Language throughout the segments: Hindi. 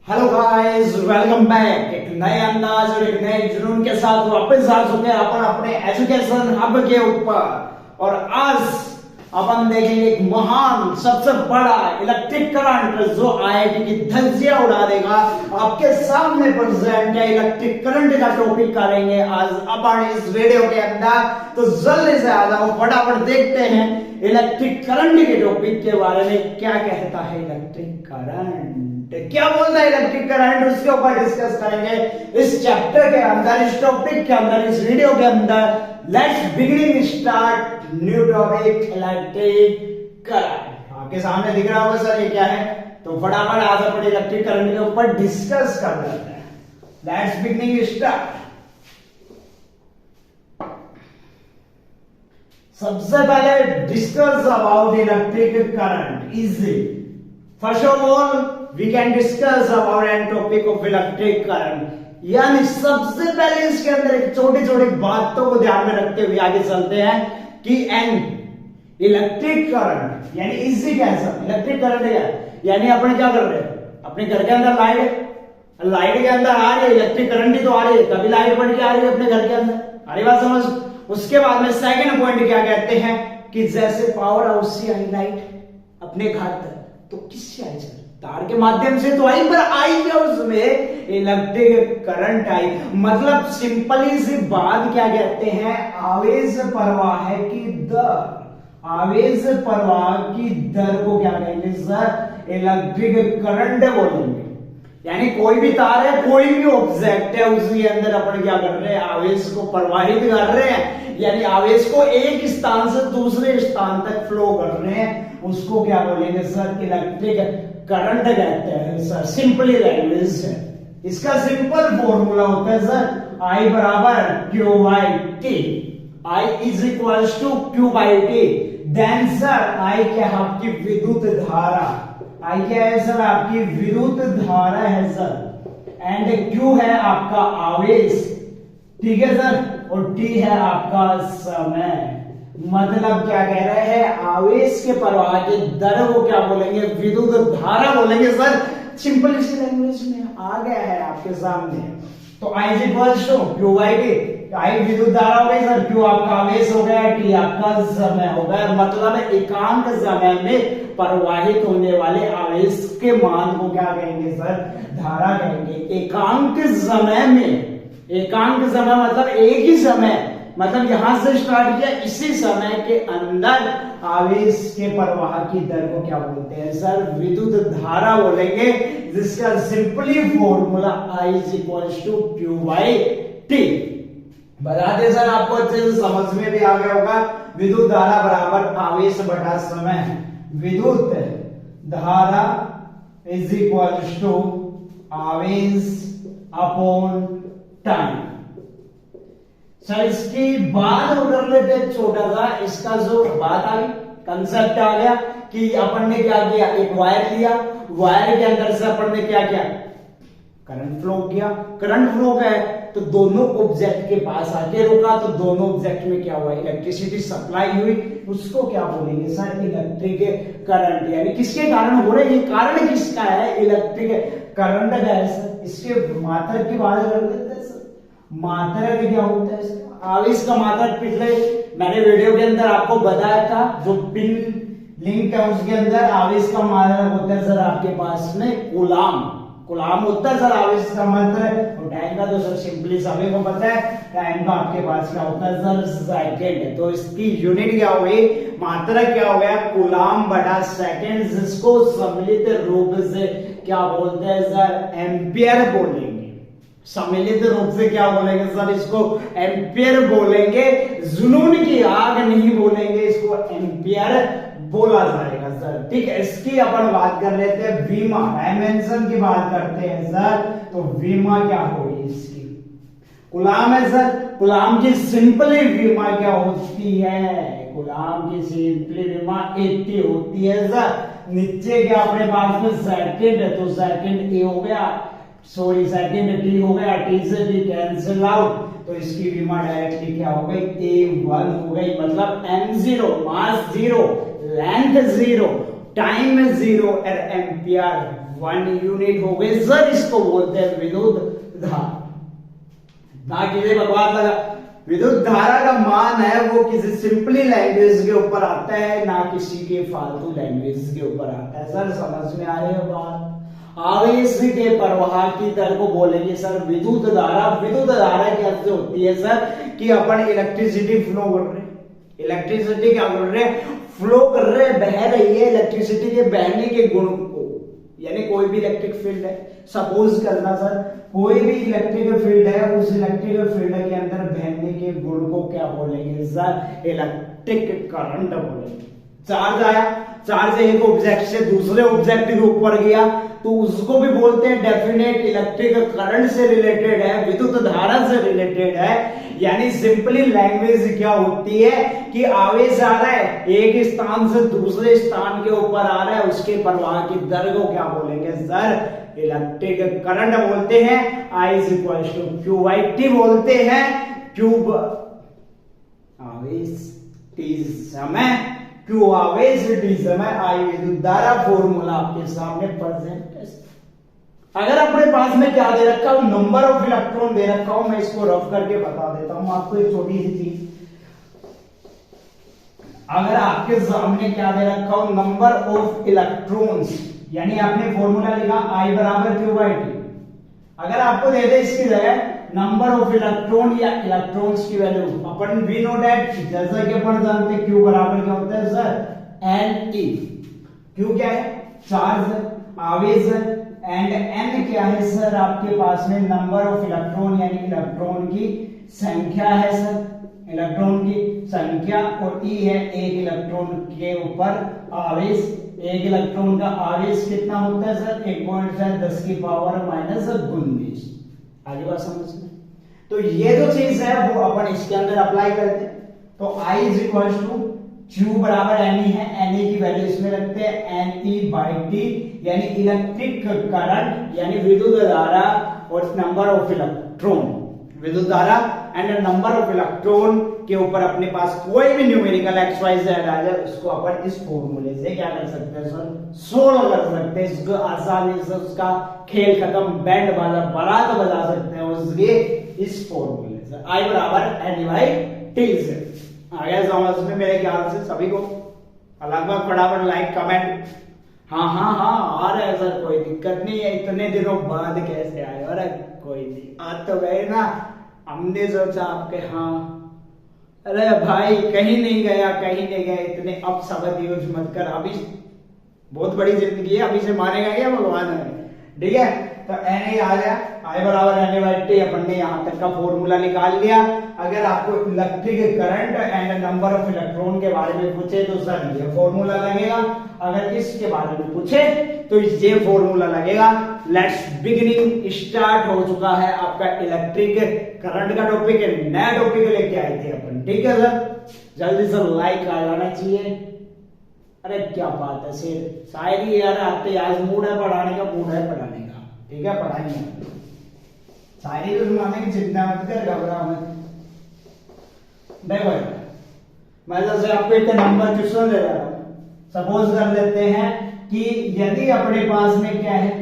Hello guys, welcome back. एक नए अंदाज और एक नए जुनून के साथ वापस आ चुके हैं अपन अपने एजुकेशन हब के ऊपर। और आज अपन देखेंगे एक महान, सबसे बड़ा इलेक्ट्रिक करंट जो आईआईटी की धज्जियां उड़ा देगा। आपके सामने प्रेजेंट है, इलेक्ट्रिक करंट का टॉपिक करेंगे आज अपन इस वीडियो के अंदर। तो जल्दी से आ जाओ, फटाफट देखते हैं इलेक्ट्रिक करंट के टॉपिक के बारे में क्या कहता है इलेक्ट्रिक करंट, क्या बोलता है इलेक्ट्रिक करंट, उसके ऊपर डिस्कस करेंगे इस चैप्टर के अंदर, इस टॉपिक के अंदर, इस वीडियो के अंदर। Let's beginning start new topic electric current. आपके सामने दिख रहा होगा सर ये क्या है, तो फटाफट आज अपन इलेक्ट्रिक करंट के ऊपर डिस्कस कर लेते हैं। Let's beginning start. सबसे पहले discuss about electric current easy. First of all we can discuss about an topic of electric current. यानी सबसे पहले इसके अंदर एक छोटी छोटी बातों को ध्यान में रखते हुए आगे चलते हैं कि एन इलेक्ट्रिक करंट यानी इजी कैसा इलेक्ट्रिक करंट है, यानी अपन क्या कर रहे हैं, अपने घर के अंदर लाइट के अंदर आ रही है, इलेक्ट्रिक करंट ही तो आ रही है, तभी लाइट बढ़ के आ रही है अपने घर के अंदर। अरे बात समझ। उसके बाद में सेकंड पॉइंट क्या कहते हैं कि जैसे पावर हाउस से आई लाइट अपने घर तक, तो किससे आई सर, तार के माध्यम से तो आई, पर आई क्या उसमें इलेक्ट्रिक करंट आई। मतलब सिंपली सी बात क्या कहते हैं, आवेश प्रवाह की दर, आवेश प्रवाह की दर को क्या कहेंगे सर, इलेक्ट्रिक करंट बोलेंगे। यानी कोई भी तार है, कोई भी ऑब्जेक्ट है, उसके अंदर अपन क्या कर रहे हैं, आवेश को प्रवाहित कर रहे हैं, यानी आवेश को एक स्थान से दूसरे स्थान तक फ्लो कर रहे हैं, उसको क्या बोलेंगे सर, इलेक्ट्रिक करंट कहते हैं सर। सिंपली लैंग्वेज है, इसका सिंपल फॉर्मूला होता है सर, I बराबर Q by T. I is equal to Q by T. Then sir I क्या है, आपकी विद्युत धारा। I क्या है सर, आपकी विद्युत धारा है सर। एंड Q है आपका आवेश, ठीक है सर, और T है आपका समय। मतलब क्या कह रहे हैं, आवेश के प्रवाह की दर को क्या बोलेंगे, विद्युत धारा बोलेंगे सर। सिंपल इसी लैंग्वेज में आ गया है आपके सामने। तो I is equal to Q by T. I विद्युत धारा हो गई सर, Q आपका आवेश हो गया, T आपका समय हो गया। मतलब एकांक समय में प्रवाहित होने वाले आवेश के मान को क्या कहेंगे सर, धारा कहेंगे। एकांक समय में, एकांक समय मतलब एक ही समय, मतलब यहां से स्टार्ट किया, इसी समय के अंदर आवेश के प्रवाह की दर को क्या बोलते हैं सर, विद्युत धारा बोलेंगे, जिसका simply formula I is equal to Q by T. बता दें सर, आपको अच्छे से समझ में भी आ गया होगा। विद्युत धारा बराबर आवेश बटा समय, विद्युत धारा इज इक्वल टू आवेश अपॉन टाइम। सर इसकी बात कर लेते हैं छोटा सा, इसका जो बात आई, कंसेप्ट आ गया कि अपन ने क्या किया, एक वायर लिया, वायर के अंदर से अपन ने क्या किया, करंट फ्लो किया। करंट फ्लो का है तो दोनों ऑब्जेक्ट के पास आके रुका, तो दोनों ऑब्जेक्ट में क्या हुआ, इलेक्ट्रिसिटी सप्लाई हुई, उसको क्या बोलेंगे सर, इलेक्ट्रिक करंट। यानी किसके कारण हो रहा है, ये कारण किसका है, इलेक्ट्रिक करंट का है सर। इसके मात्रक की बात कर लेते हैं सर। मात्रक क्या होता है इसका, आवेश का मात्रक पिछले मैंने वीडियो के अंदर आपको बताया था, जो पिन लिंक है उसके अंदर आवेश का मात्रक होता है सर आपके पास में कूलाम। कूलाम होता है सर आवेश का मात्रक। और टाइम का तो सर सिंपली सभी को पता है, टाइम का आपके पास क्या होता है सर, सेकेंड। तो इसकी यूनिट क्या हो गई, मात्रक क्या हो गया, कूलाम बटा सेकेंड, जिसको सम्मिलित रूप से क्या बोलते हैं सर, एम्पियर बोलेंगे। सम्मिलित रूप से क्या बोलेंगे सर, इसको एम्पियर बोलेंगे। जुनून की आग नहीं बोलेंगे, इसको एम्पियर बोला जाएगा सर, ठीक है। इसकी अपन बात कर लेते हैं, वीमा डायमेंशन की बात करते हैं सर। तो वीमा क्या होगी इसकी, कूलाम है सर, कूलाम की सिंपली वीमा क्या होती है, कूलाम की सिंपली वीमा 80 होती है सर। नीचे क्या अपने पास में सेकंड है, तो सेकंड ए हो गया, सॉरी सेकंड टी हो गया, टी से टी कैंसिल आउट, तो इसकी वीमा डायरेक्टली क्या हो गई, A1 हो गई। मतलब m0 मास 0, लेंथ 0, टाइम में 0 और एम्पियर 1 यूनिट हो गए सर, इसको बोलते हैं विद्युत धारा। ना किसी बकवास लगा, विद्युत धारा का मान है वो किसी सिंपली लैंग्वेज के ऊपर आता है, ना किसी के फालतू लैंग्वेज के ऊपर आता है। सर समझ में आ रही है बात? आवेश के प्रवाह की दर को बोलेंगे सर विद्युत धारा। विद्युत धारा कैसे होती है सर कि अपन इलेक्ट्रिसिटी फ्लो कर रहे हैं, इलेक्ट्रिसिटी क्या कर रहे हैं, फ्लो कर रहे हैं, बह रही है। इलेक्ट्रिसिटी के बहने के गुण को, यानी कोई भी इलेक्ट्रिक फील्ड है, सपोज करना सर कोई भी इलेक्ट्रिक फील्ड है, उस इलेक्ट्रिक फील्ड के अंदर बहने के गुण को क्या बोलेंगे सर, इलेक्ट्रिक करंट बोलेंगे। चार्ज आया, चार्ज एक ऑब्जेक्ट से दूसरे ऑब्जेक्ट के ऊपर गया तो उसको भी बोलते हैं डेफिनेट इलेक्ट्रिक करंट से रिलेटेड है, विद्युत धारा से रिलेटेड है। यानी सिंपली लैंग्वेज क्या होती है कि आवेश आ रहा है, एक स्थान से दूसरे स्थान के ऊपर आ रहा है, उसके प्रवाह की दर को क्या बोलेंगे सर, इलेक्ट्रिक करंट बोलते हैं। I is equal to QT बोलते हैं, क्यूब आवेश T समय, Q आवेश T समय, I विद्युत धारा। फॉर्मूला आपके सामने प्रेजेंट है। अगर अपने पास में क्या दे रखा हूं, नंबर ऑफ इलेक्ट्रॉन दे रखा हूं, मैं इसको रफ करके बता देता हूं आपको एक छोटी सी चीज। अगर आपके सामने क्या दे रखा हूं, नंबर ऑफ इलेक्ट्रॉन्स, यानी आपने फॉर्मूला लिखा I बराबर QT। अगर आपको दे दे इसकी जगह नंबर ऑफ इलेक्ट्रॉन या इलेक्ट्रॉन्स की वैल्यू, अपन वी नो दैट, जैसा कि अपन जानते हैं Q बराबर क्या होता है सर, NE। Q क्या है, चार्ज है, आवेश है, एंड N क्या है सर, आपके पास में नंबर ऑफ इलेक्ट्रॉन यानी इलेक्ट्रॉन की संख्या है सर, इलेक्ट्रॉन की संख्या। और E है एक इलेक्ट्रॉन के ऊपर आवेश। एक इलेक्ट्रॉन का आवेश कितना होता है सर, 1.10 की पावर माइनस 19। आगे बात समझ में? तो ये जो चीज है वो अपन इसके अंदर अप्लाई करते हैं। तो I is equal to Q बराबर NE है, NE की वैल्यू इसमें रखते हैं NE/T, यानी इलेक्ट्रिक करंट यानी विद्युत धारा, और नंबर ऑफ इलेक्ट्रॉन विद्युत धारा एंड नंबर ऑफ इलेक्ट्रॉन के ऊपर अपने पास कोई भी न्यूमेरिकल XYZ आ जाए, उसको अपन इस फॉर्मूले से क्या कर सकते हैं सर, सोल्व कर सकते हैं। इसको आसानी से उसका खेल खत्म, बैंड बाजा बारात बजा सकते हैं उसके इस फॉर्मूले से, I बराबर NE/T से। आ गया समझ में मेरे ख्याल से सभी को? लगभग फटाफट लाइक कमेंट, हाँ हाँ हाँ आ रहा है सर, कोई दिक्कत नहीं है। इतने दिनों बाद कैसे आए? अरे कोई नहीं, आज तो गए ना, हमने सोचा आपके हाँ, अरे भाई कहीं नहीं गया, कहीं नहीं गए, इतने अब शब्द यूज मत कर, अभी बहुत बड़ी जिंदगी है, अभी से मारेगा क्या भगवान है? ठीक है, तो NE आ गया, I बराबर NE/T, अपन ने यहां तक का फॉर्मूला निकाल लिया। अगर आपको electric current and number of electron के बारे में पूछे तो सर ये फॉर्मूला लगेगा, अगर इसके बारे में पूछे तो ये फॉर्मूला लगेगा। लेट्स बिगिनिंग स्टार्ट हो चुका है आपका इलेक्ट्रिक करंट का टॉपिक, नया टॉपिक लेके आए थे अपन। ठीक है सर, जल्दी से लाइक आ जाना चाहिए। अरे क्या बात है शेर, शायरी यार आते, आज मूड है पढ़ाने का, मूड है पढ़ाने का, ठीक है पढ़ाएंगे। शायरी तो सुनाने की चिंता मत कर, घबरा मत। देखो मैं जैसे आपको एक नंबर क्वेश्चन दे रहा हूं, सपोज कर लेते हैं कि यदि अपने पास में क्या है,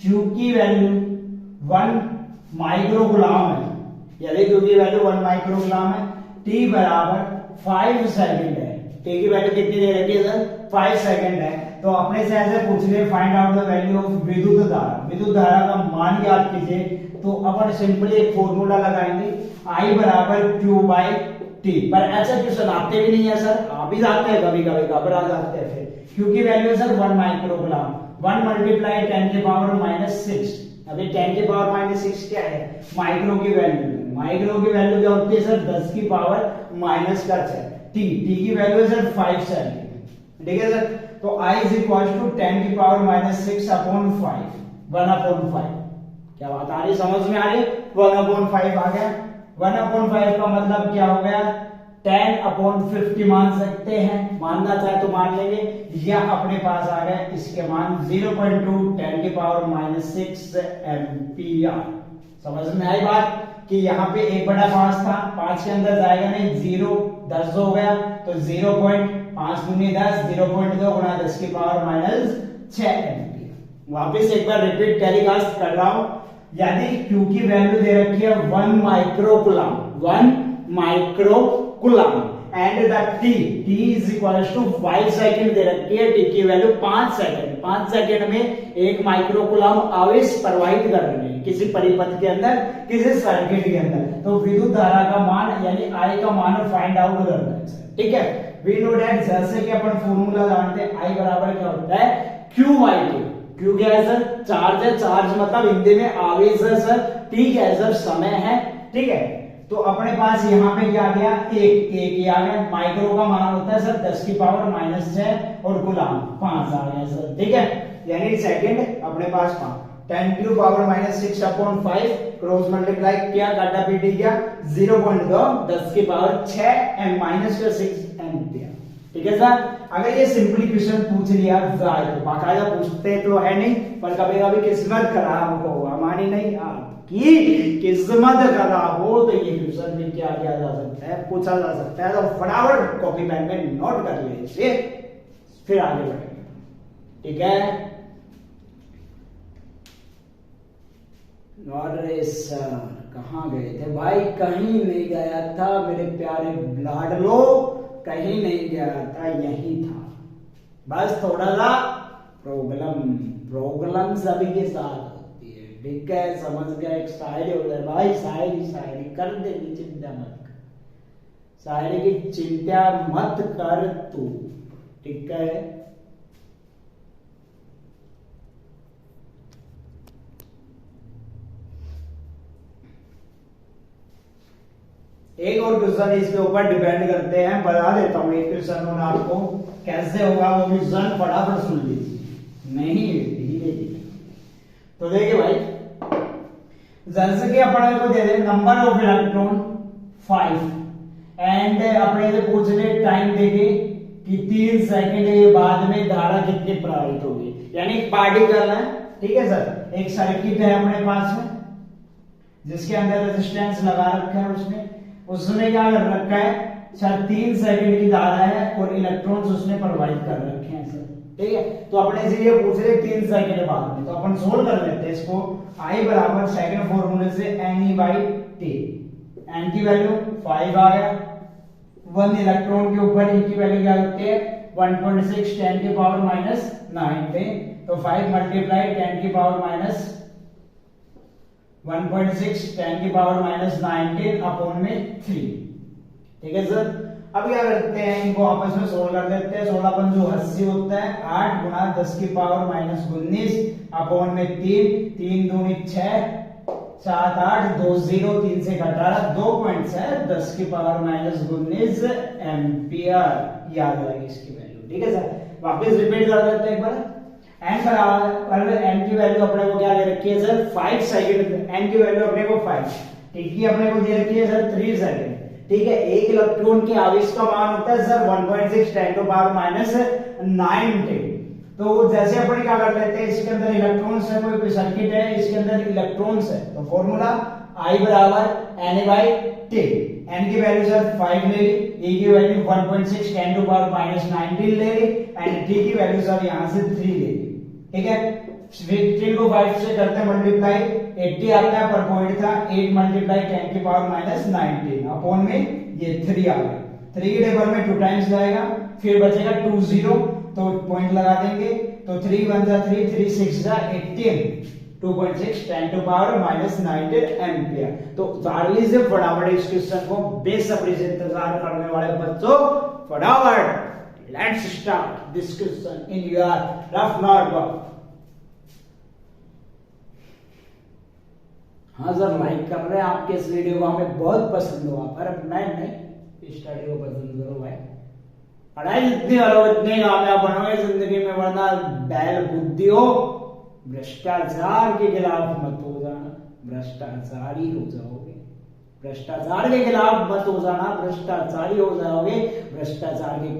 Q की वैल्यू 1 माइक्रोकूलम है, यदि Q की वैल्यू 1 माइक्रोकूलम है, T बराबर 5 सेकंड है। T की वैल्यू कितनी दे रखी है सर, 5 सेकंड है। तो अपने से ऐसे पूछ ले find out the value of विद्युत धारा, विद्युत धारा का मान ज्ञात कीजिए। तो अपन सिंपली एक फॉर्मूला लगाएंगे, I बराबर Q/T। पर ऐसा क्वेश्चन आते भी नहीं है सर, आप भी जाते हैं कभी कभी, घबरा जाते हैं फिर। Q की वैल्यू है सर 1 माइक्रोकूलम, 1 मल्टीप्लाई 10 की पावर -6। अभी 10 की पावर -6 क्या है, माइक्रो की वैल्यू। माइक्रो की वैल्यू क्या होती है सर, 10 की पावर -6। T की वैल्यू है सर 5 सेकंड। ठीक है सर, तो I इज इक्वल टू 10 की पावर -6 अपॉन 5, 1/5। क्या बात आ रही, समझ में आ रही? 1/5 आ गया। 1/5 का मतलब क्या हो गया, 10/50 मान सकते हैं, मानना चाहे तो मान लेंगे, या अपने पास आ गया इसके मान 0.2 10 की पावर -6 एम्पियर। समझ में आई बात कि यहाँ पे 1/5 था, 5 के अंदर जाएगा नहीं, 0 10 हो गया, तो 0.2 5 दूनी 10, 0.2 गुणा 10 की पावर माइनस 6 एम्पीयर। वापस एक बार रिपीट टेलीकास्ट कर रहा हूं, यदि Q की वैल्यू दे रखी है 1 microcoulomb, 1 microcoulomb and the t is equals to 5 second दे रखी है, t की वैल्यू 5 सेकंड, 5 सेकंड में 1 माइक्रोकूलम आवेश प्रवाहित कर रहे हैं किसी परिपथ के अंदर, किसी सर्किट के अंदर, तो विद्युत धारा का मान यानी I का मान फाइंड आउट करना है। ठीक है, वी नो दैट, जैसे कि अपन फॉर्मूला जानते हैं I बराबर क्या होता है Q बाई T। Q क्या है सर? चार्ज है, चार्ज मतलब हिंदी में आवेश है सर, T क्या है सर? समय है। ठीक है, तो अपने पास यहाँ पे क्या आ गया? एक ही आ गया। माइक्रो का मान होता है सर 10 की पावर माइनस 6 और गुलाम 5 आ गया सर। ठीक है, यानी सेकंड अपने पास 5, 10 की power minus 6 upon 5 cross multiply किया, काटा पीटी किया, 0.2 10 की पावर 6 एम माइनस 6 एम्पियर। ठीक है सर, अगर ये सिंपली क्वेश्चन पूछ लिया जाए तो बाकायदा पूछते तो है नहीं, पर कभी कभी किस्मत खराब हो, हमारी नहीं आपकी किस्मत खराब हो तो ये क्वेश्चन भी क्या किया जा सकता है, पूछा जा सकता है। तो फटाफट कॉपी पेन में नोट कर ले इसे, फिर आगे बढ़ेंगे। ठीक है, अरे सर कहाँ गए थे भाई? कहीं नहीं गया था मेरे प्यारे लाडलो, कहीं नहीं गया था, यही था। बस थोड़ा सा प्रॉब्लम सभी के साथ होती है। ठीक है, समझ गया? एक शायरी हो जाए भाई, शायरी कर दे, चिंता मत कर, शायरी की चिंता मत कर तू। ठीक है, एक और क्वेश्चन इसके ऊपर डिपेंड करते हैं, बता देता हूं एक क्वेश्चन और आपको कैसे होगा वो क्वेश्चन फटाफट सुन लीजिए, नहीं धीरे धीरे। तो देखिए भाई, जैसे कि अपने को दे दे नंबर ऑफ इलेक्ट्रॉन 5 एंड अपने से पूछ ले टाइम देके कि 3 सेकंड के बाद में धारा कितनी प्रवाहित होगी, यानी पार्टिकल है। ठीक है सर, एक सर्किट है अपने पास में जिसके अंदर रेजिस्टेंस लगा रखा है, उसमें क्या कर रखा है सर 3 सेकंड की धारा है और इलेक्ट्रॉन्स उसमें प्रवाहित कर रखे हैं सर। ठीक है, तो अपने से ये पूछ रहे 3 सेकंड बाद में, तो अपन सोल्व कर लेते हैं इसको। I बराबर सेकंड फॉर्मूले से Ne बाई टी, n की वैल्यू 5 आ गया, 1 इलेक्ट्रॉन के ऊपर E की वैल्यू क्या होती है 1.6 10 की पावर माइनस 19, तो 5 मल्टीप्लाई 10 की पावर माइनस 1.6 10 की पावर माइनस 19 अपॉन में 3। ठीक है सर, अब क्या करते हैं, इनको आपस में सोल्व कर देते हैं। 16 पंजू 80 होता है, 8 गुणा 10 की पावर माइनस 19 अपॉन में 3 दूनी 6 7 8 2 0 3 से 18 2.6 10 की पावर माइनस 19 एम्पियर, याद रहेगी इसकी वैल्यू। ठीक है सर, वापस रिपीट कर देते हैं एक बार। n बराबर n की वैल्यू अपने को क्या दे रखी है सर 5 सेकंड, n की वैल्यू अपने को 5, ठीक है, अपने को दे रखी है सर 3 सेकंड। ठीक है, एक इलेक्ट्रॉन के आवेश का मान होता है सर 1.6 10 टू पावर माइनस 19। तो जैसे अपन क्या कर लेते हैं, इसके अंदर इलेक्ट्रॉन्स है, कोई सर्किट है इसके अंदर इलेक्ट्रॉन्स है, तो फॉर्मूला I बराबर Na बाई टी। n की वैल्यू सर 5 ले ली, e की वैल्यू 1.6 10 टू पावर माइनस 19 ले ली एंड t की वैल्यू सर यहां से 3 ले ली। ठीक है, 15 को 5 से करते हैं मल्टीप्लाई, 80 आता है पर पॉइंट था, 8 मल्टीप्लाई 10 की पावर माइनस 19 अपॉन में ये 3 आ गया, 3 के टेबल में 2 टाइम्स जाएगा, फिर बचेगा 2 0, तो पॉइंट लगा देंगे, तो 3 1 जा 3 3 6 जा 18 2.6 10 टू पावर माइनस 19 एम्पियर। तो चार्ली से फटाफट इस क्वेश्चन को बेसब्री से इंतजार करने वाले बच्चों, फटाफट let's start this question in your rough notebook. हाँ सर, लाइक कर रहे हैं आपके इस वीडियो को, हमें बहुत पसंद हुआ, पर मैं नहीं स्टडी को पसंद करो भाई, पढ़ाई जितनी करो इतने कामयाब बनोगे जिंदगी में, वरना बैल बुद्धि हो, भ्रष्टाचार के खिलाफ मत हो जाना, भ्रष्टाचारी हो जाओगे, भ्रष्टाचार के खिलाफ मत हो जाना, भ्रष्टाचारी हो जाओगे, भ्रष्टाचार के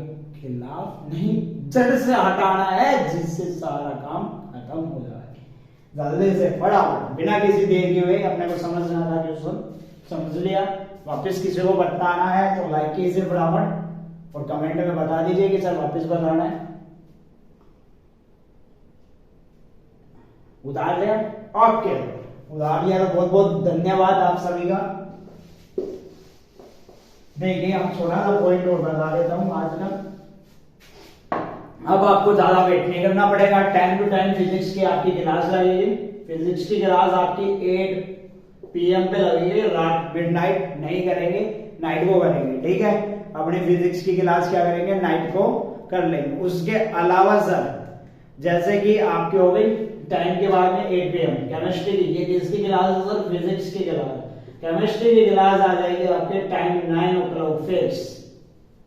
खिलाफ नहीं, जड़ से हटाना है जिससे सारा काम खत्म हो जाए। जल्दी से फटाफट बिना किसी देर के हुए, अपने को समझना था क्वेश्चन, समझ लिया, वापस किसी को बताना है तो लाइक कीजिए फटाफट, और कमेंट में बता दीजिए कि सर वापस बनाना है। उतार दिया? ओके, उतार दिया तो बहुत बहुत धन्यवाद आप सभी का। देखिए हम छोटा सा पॉइंट और बता देता हूं आज का। अब आपको ज्यादा वेट नहीं करना पड़ेगा। टाइम टू टाइम फिजिक्स की आपकी क्लास लगेगी। फिजिक्स की क्लास आपकी 8 PM पे लगेगी। रात मिडनाइट नहीं करेंगे, नाइट को करेंगे, ठीक है। अपने फिजिक्स की क्लास क्या करेंगे, नाइट को कर लेंगे। उसके अलावा सर जैसे कि आपकी हो गई टाइम के बाद में 8 PM केमिस्ट्री की, ये किसकी क्लास है सर, फिजिक्स की क्लास। केमिस्ट्री की क्लास आ जाएगी आपके टाइम 9 o'clock फिक्स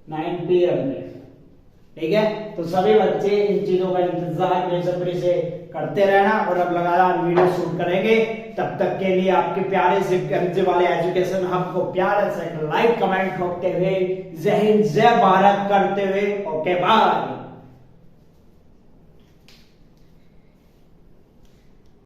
9 PM में, ठीक है। तो सभी बच्चे इन चीजों का इंतजार बेसब्री से करते रहना और अब लगातार वीडियो शूट करेंगे। तब तक के लिए आपके प्यारे से गंजे वाले एजुकेशन हब को प्यारे से लाइक कमेंट ठोकते हुए जय हिंद जय भारत करते हुए ओके बाय।